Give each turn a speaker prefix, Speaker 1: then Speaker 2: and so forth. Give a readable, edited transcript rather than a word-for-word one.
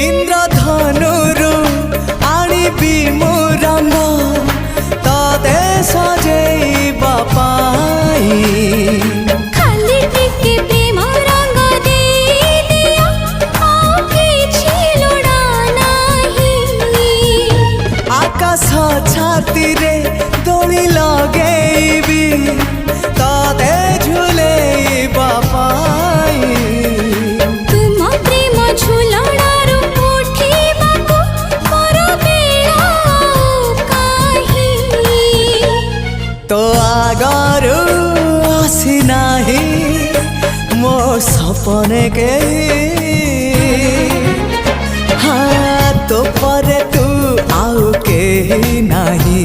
Speaker 1: इंद्रधनुरु आनिबी मु रंग तते सजेइबा पाई
Speaker 2: खाली टिके प्रेम रंग दे दिया आ किछि लोड़ा नाही
Speaker 1: आकाश छाती रे दोली लगेइबी तते झुलेइबा पाई
Speaker 2: तुम प्रेम झुलणारू उठिबाकू मोर बेला काहि
Speaker 1: तो आगरू आसी नाही मो सपने के हाँ तो परे तू आउ के नाही।